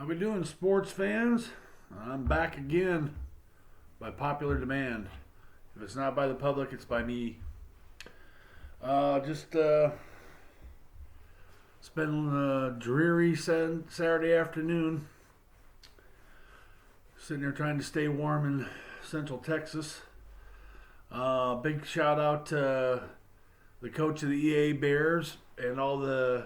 How we doing, sports fans? I'm back again by popular demand. If it's not by the public, it's by me. Just it's been a dreary Saturday afternoon. Sitting here trying to stay warm in Central Texas. Big shout out to the coach of the EA Bears and all the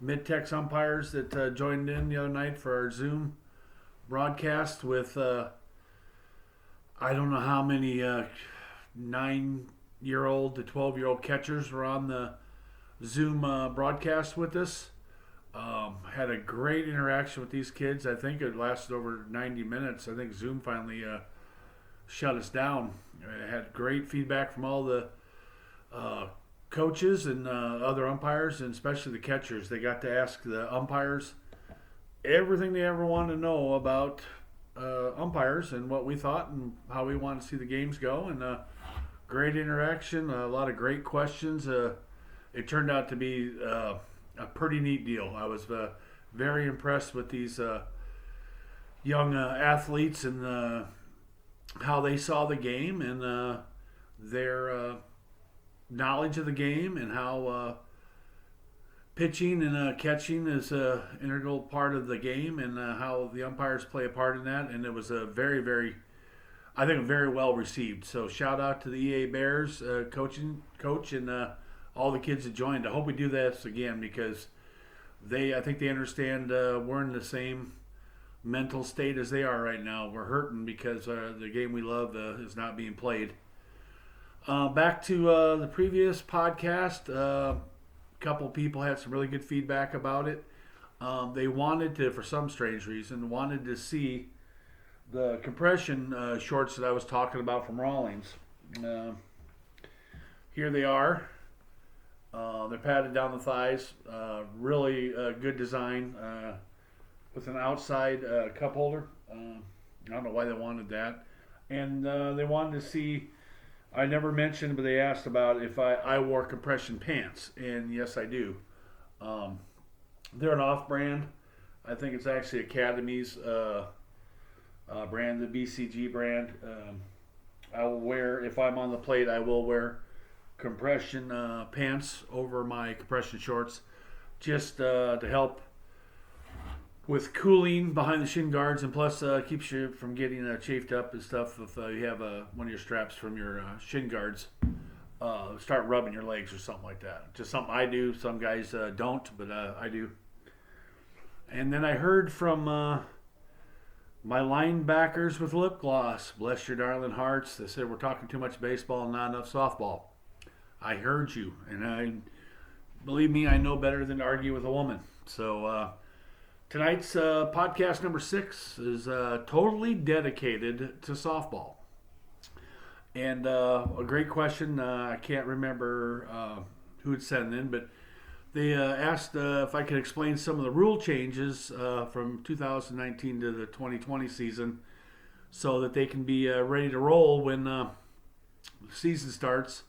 Mid-Tex umpires that joined in the other night for our Zoom broadcast with I don't know how many 9-year-old to 12-year-old catchers were on the Zoom broadcast with us. Had a great interaction with these kids. I think it lasted over 90 minutes. I think Zoom finally shut us down. I had great feedback from all the coaches and other umpires, and especially the catchers. They got to ask the umpires everything they ever wanted to know about umpires and what we thought and how we want to see the games go. And great interaction, a lot of great questions. It turned out to be a pretty neat deal. I was very impressed with these young athletes and how they saw the game and their knowledge of the game and how pitching and catching is an integral part of the game and how the umpires play a part in that. And it was a I think, very well received. So shout out to the EA Bears coach and all the kids that joined. I hope we do this again because I think they understand we're in the same mental state as they are right now. We're hurting because the game we love is not being played. Back to the previous podcast. A couple people had some really good feedback about it. They wanted to, for some strange reason, wanted to see the compression shorts that I was talking about from Rawlings. Here they are. They're padded down the thighs. Really good design with an outside cup holder. I don't know why they wanted that. And they wanted to see, I never mentioned, but they asked about if I wore compression pants. And yes, I do. They're an off-brand. I think it's actually Academy's brand, the BCG brand. I will wear, if I'm on the plate, I will wear compression pants over my compression shorts just to help with cooling behind the shin guards, and plus keeps you from getting chafed up and stuff if you have one of your straps from your shin guards start rubbing your legs or something like that. Just something I do. Some guys don't, but I do. And then I heard from my linebackers with lip gloss. Bless your darling hearts. They said we're talking too much baseball and not enough softball. I heard you, and believe me, I know better than to argue with a woman. So tonight's podcast number 6 is totally dedicated to softball. And a great question. I can't remember who had sent in, but they asked if I could explain some of the rule changes from 2019 to the 2020 season so that they can be ready to roll when the season starts.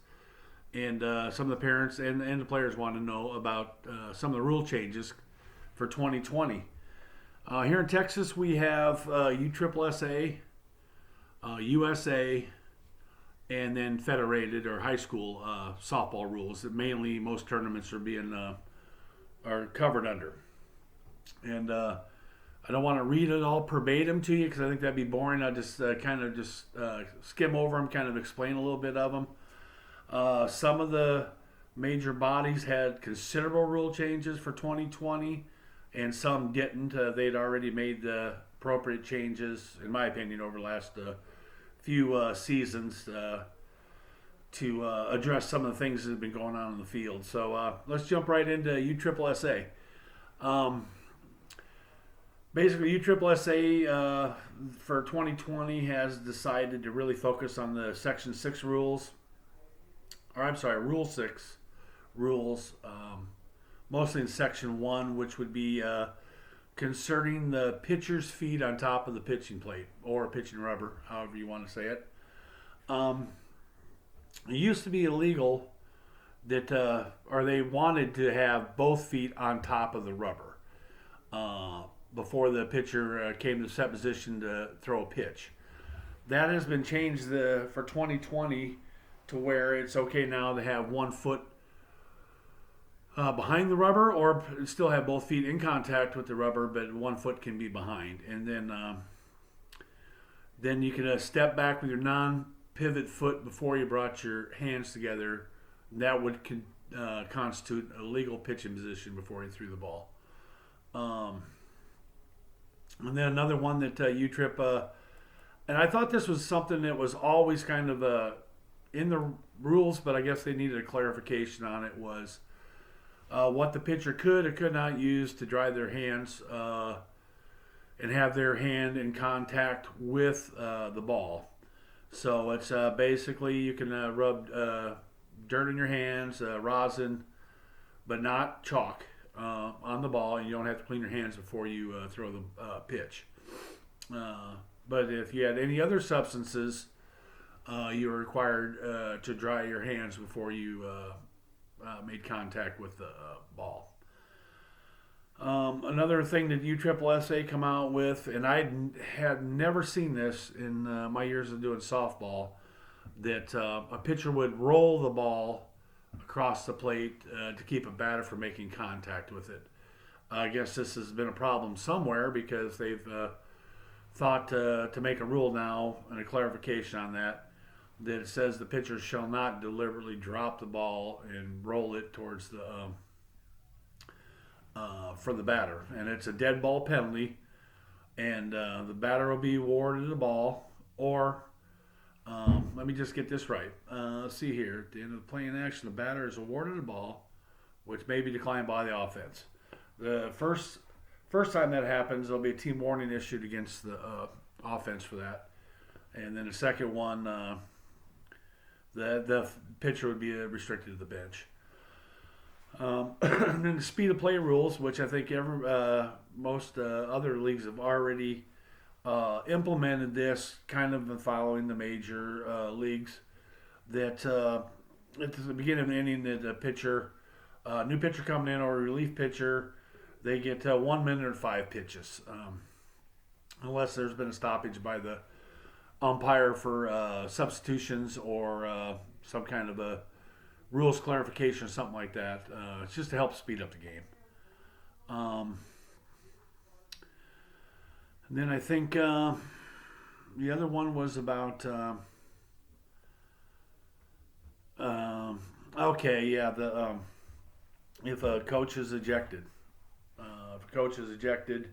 And some of the parents and the players want to know about some of the rule changes for 2020. Here in Texas, we have USSSA, USA, and then federated or high school softball rules that mainly most tournaments are covered under. And I don't want to read it all verbatim to you because I think that'd be boring. I'll just kind of skim over them, kind of explain a little bit of them. Some of the major bodies had considerable rule changes for 2020, and some didn't. They'd already made the appropriate changes, in my opinion, over the last few seasons to address some of the things that have been going on in the field. So let's jump right into USSSA. Basically, USSSA for 2020 has decided to really focus on the Section 6 rules. Rule 6 rules, mostly in Section 1, which would be concerning the pitcher's feet on top of the pitching plate or pitching rubber, however you want to say it. It used to be illegal that, or they wanted to have both feet on top of the rubber. before the pitcher came to set position to throw a pitch. That has been changed for 2020 to where it's okay now to have 1 foot behind the rubber, or still have both feet in contact with the rubber, but 1 foot can be behind. And then you can step back with your non-pivot foot before you brought your hands together. That would constitute a legal pitching position before you threw the ball. And then another one that U-Trip, and I thought this was something that was always kind of in the rules, but I guess they needed a clarification on it, was what the pitcher could or could not use to dry their hands and have their hand in contact with the ball. So it's basically you can rub dirt in your hands, rosin, but not chalk on the ball, and you don't have to clean your hands before you throw the pitch. But if you had any other substances, you were required to dry your hands before you made contact with the ball. Another thing that USSSA come out with, and I had never seen this in my years of doing softball, that a pitcher would roll the ball across the plate to keep a batter from making contact with it. I guess this has been a problem somewhere because they've thought to make a rule now and a clarification on that it says the pitcher shall not deliberately drop the ball and roll it towards the for the batter, and it's a dead ball penalty, and the batter will be awarded the ball, or let me just get this right. Let's see here. At the end of the play in action, the batter is awarded a ball, which may be declined by the offense. The first time that happens, there'll be a team warning issued against the offense for that, and then the second one, the pitcher would be restricted to the bench. And then the speed of play rules, which I think most other leagues have already implemented this, kind of following the major leagues. That at the beginning of the inning, that the pitcher, new pitcher coming in or a relief pitcher, they get 1 minute or 5 pitches, unless there's been a stoppage by the umpire for substitutions or some kind of a rules clarification or something like that. It's just to help speed up the game. And then I think the other one was about if a coach is ejected. If a coach is ejected,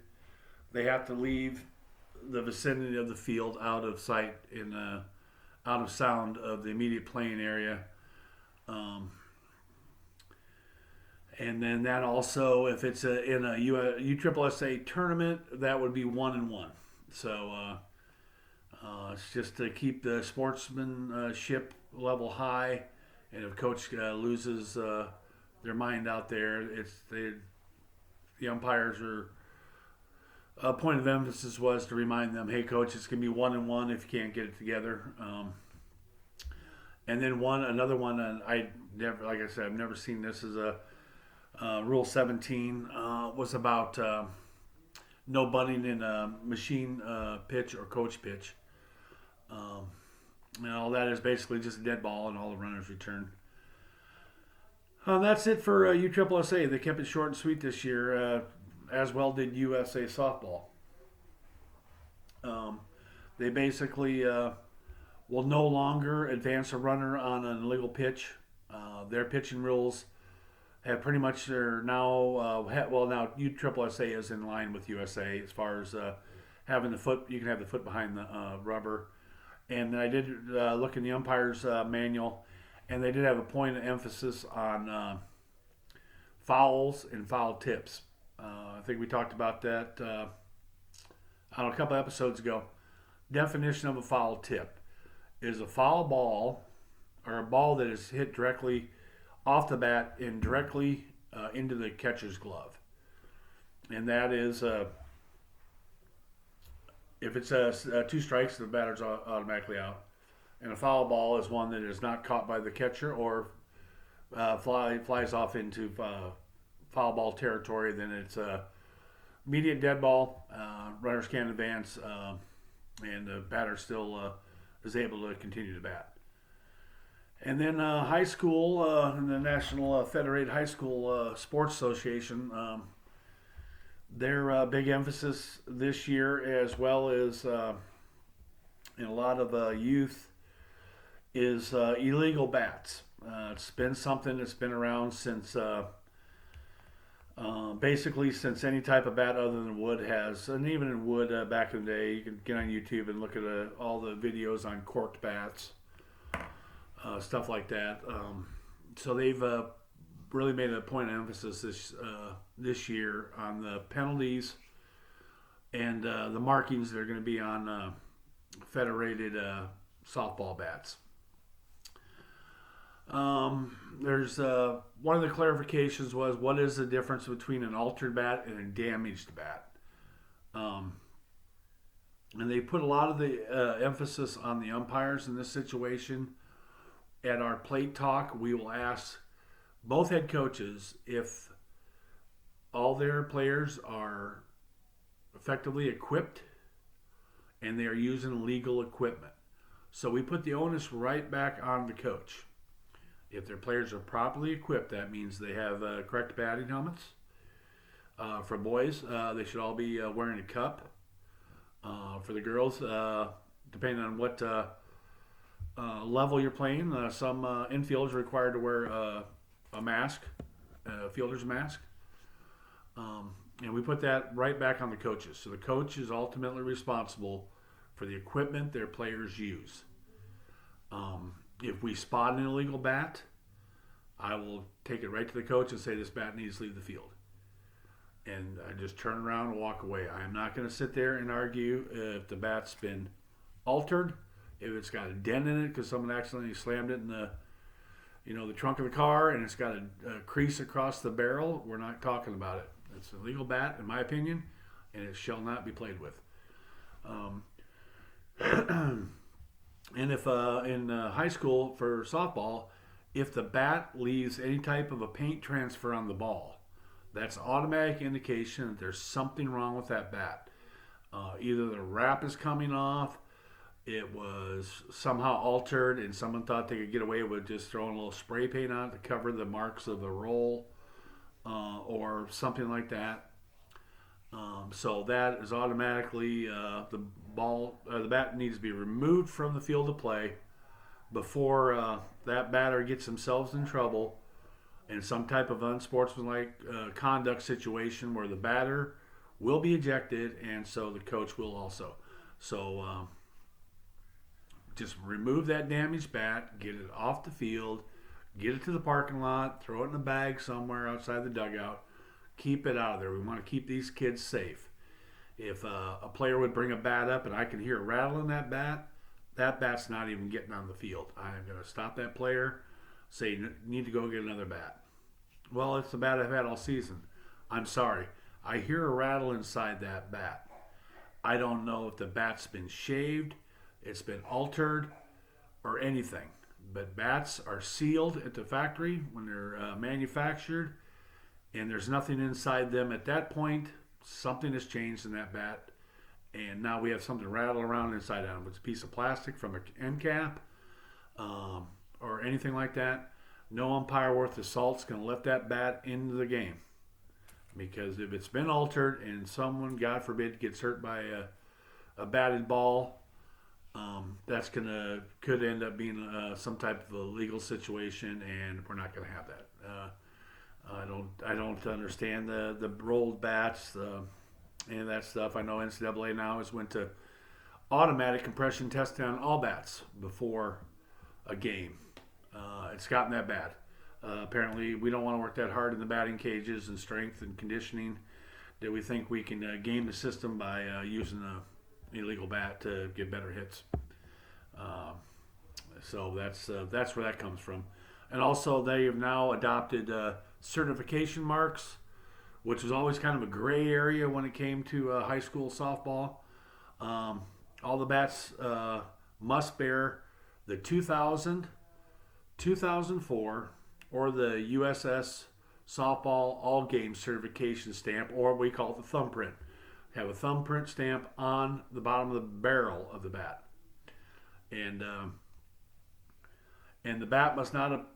they have to leave the vicinity of the field, out of sight and out of sound of the immediate playing area. And then that also, if it's in a USSSA tournament, that would be 1-1. So it's just to keep the sportsmanship level high. And if coach loses their mind out there, the umpires are. A point of emphasis was to remind them, hey, coach, it's going to be 1-1 if you can't get it together. And then another one, and like I said, I've never seen this, as a Rule 17 was about no bunting in a machine pitch or coach pitch. And all that is basically just a dead ball and all the runners return. That's it for USSSA. They kept it short and sweet this year. As well did USA Softball. They basically will no longer advance a runner on an illegal pitch. Their pitching rules have pretty much are now now USSSA is in line with USA as far as having the foot. You can have the foot behind the rubber. And I did look in the umpire's manual, and they did have a point of emphasis on fouls and foul tips. I think we talked about that a couple episodes ago. Definition of a foul tip is a foul ball, or a ball that is hit directly off the bat and directly into the catcher's glove. And that is, if it's 2 strikes, the batter's automatically out. And a foul ball is one that is not caught by the catcher or flies off into foul ball territory. Then it's immediate dead ball. Runners can't advance, and the batter still is able to continue to bat. And then high school, in the National Federated High School Sports Association, their big emphasis this year, as well as in a lot of youth, is illegal bats. It's been something that's been around since basically since any type of bat other than wood has, and even in wood back in the day, you can get on YouTube and look at all the videos on corked bats, stuff like that. So they've really made a point of emphasis this year on the penalties and the markings that are going to be on federated softball bats. There's one of the clarifications was, what is the difference between an altered bat and a damaged bat? And they put a lot of the emphasis on the umpires in this situation. At our plate talk, we will ask both head coaches if all their players are effectively equipped and they are using legal equipment. So we put the onus right back on the coach. If their players are properly equipped, that means they have correct batting helmets. For boys, they should all be wearing a cup. For the girls, depending on what level you're playing, some infielders are required to wear a mask, a fielder's mask. And we put that right back on the coaches. So the coach is ultimately responsible for the equipment their players use. If we spot an illegal bat, I will take it right to the coach and say this bat needs to leave the field. And I just turn around and walk away. I am not going to sit there and argue if the bat's been altered, if it's got a dent in it because someone accidentally slammed it in the trunk of the car and it's got a crease across the barrel. We're not talking about it. It's an illegal bat, in my opinion, and it shall not be played with. And if in high school for softball, if the bat leaves any type of a paint transfer on the ball, that's automatic indication that there's something wrong with that bat. Either the wrap is coming off, it was somehow altered, and someone thought they could get away with just throwing a little spray paint on it to cover the marks of the roll, or something like that. So that is automatically the bat needs to be removed from the field of play before that batter gets themselves in trouble in some type of unsportsmanlike conduct situation where the batter will be ejected, and so the coach will also. So just remove that damaged bat, get it off the field, get it to the parking lot, throw it in a bag somewhere outside the dugout. Keep it out of there. We want to keep these kids safe. If a player would bring a bat up and I can hear a rattle in that bat's not even getting on the field. I am going to stop that player, say, you need to go get another bat. Well, it's the bat I've had all season. I'm sorry. I hear a rattle inside that bat. I don't know if the bat's been shaved, it's been altered, or anything. But bats are sealed at the factory when they're manufactured, and there's nothing inside them at that point. Something has changed in that bat, and now we have something to rattle around inside of them. It's a piece of plastic from an end cap or anything like that. No umpire worth his salt is going to let that bat into the game, because if it's been altered and someone, God forbid, gets hurt by a batted ball, that's could end up being some type of a legal situation, and we're not going to have that. I don't understand the rolled bats, any of that stuff. I know NCAA now has went to automatic compression testing on all bats before a game. It's gotten that bad. Apparently, we don't want to work that hard in the batting cages and strength and conditioning. That we think we can game the system by using an illegal bat to get better hits. So that's where that comes from. And also, they have now adopted certification marks, which was always kind of a gray area when it came to high school softball. All the bats must bear the 2000, 2004, or the USS softball all game certification stamp, or we call it the thumbprint. Have a thumbprint stamp on the bottom of the barrel of the bat, and the bat must not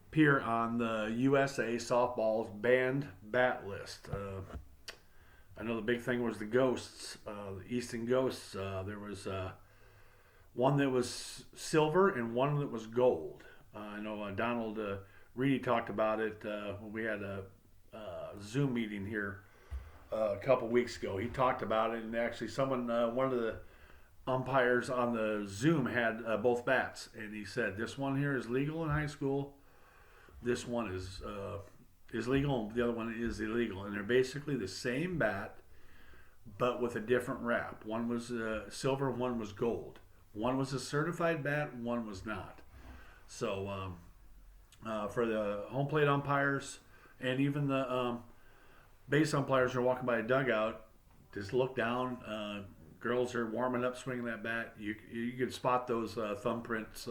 appear on the USA softball's banned bat list. I know the big thing was the Ghosts, the Easton Ghosts. There was one that was silver and one that was gold. I know Donald Reedy talked about it when we had a Zoom meeting here a couple weeks ago. He talked about it, and actually someone, one of the umpires on the Zoom had both bats, and he said, this one here is legal in high school. This one is legal, and the other one is illegal. And they're basically the same bat, but with a different wrap. One was silver, one was gold. One was a certified bat, one was not. So for the home plate umpires and even the base umpires who are walking by a dugout, just look down. Girls are warming up, swinging that bat. You can spot those thumbprints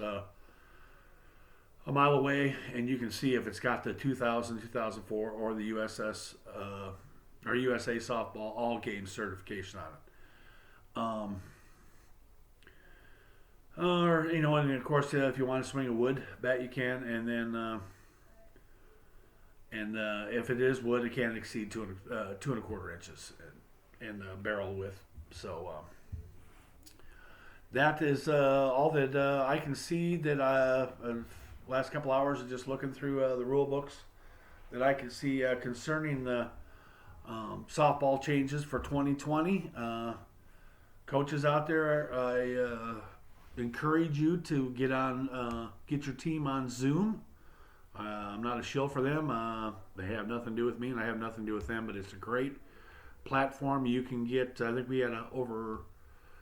a mile away, and you can see if it's got the 2000, 2004, or the USS or USA softball all game certification on it. Or and of course, if you want to swing a wood bat, you can, and then if it is wood, it can't exceed 2.25 inches in barrel width. So that is all that I can see that last couple hours of just looking through the rule books that I can see concerning the softball changes for 2020. Coaches out there, I encourage you to get your team on Zoom. I'm not a shill for them. They have nothing to do with me, and I have nothing to do with them, but it's a great platform. You can get, I think we had over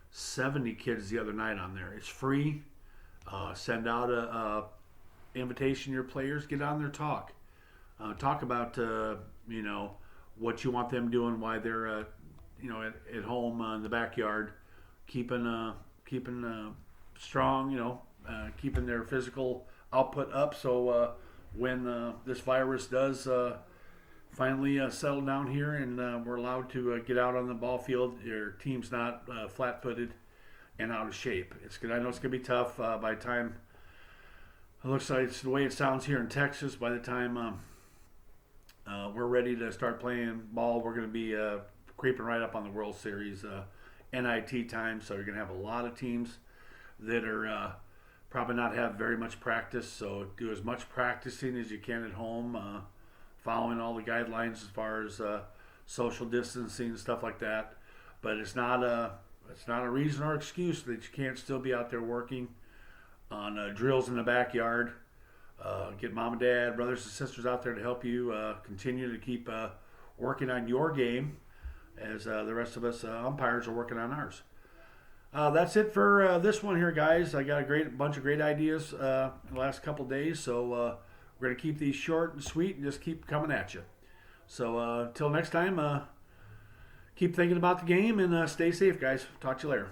70 kids the other night on there. It's free. Send out a invitation to your players. Get on there, talk about what you want them doing, why they're at home in the backyard, keeping strong, keeping their physical output up. So when this virus does finally settle down here and we're allowed to get out on the ball field, your team's not flat-footed and out of shape. I know it's going to be tough by the time. It looks like it's the way it sounds here in Texas. By the time we're ready to start playing ball, we're going to be creeping right up on the World Series NIT time. So you're going to have a lot of teams that are probably not have very much practice. So do as much practicing as you can at home, following all the guidelines as far as social distancing, stuff like that. But it's not a reason or excuse that you can't still be out there working on drills in the backyard. Get mom and dad, brothers and sisters out there to help you continue to keep working on your game as the rest of us umpires are working on ours. That's it for this one here, guys. I got a bunch of great ideas in the last couple days, so we're going to keep these short and sweet and just keep coming at you. So until next time, keep thinking about the game and stay safe, guys. Talk to you later.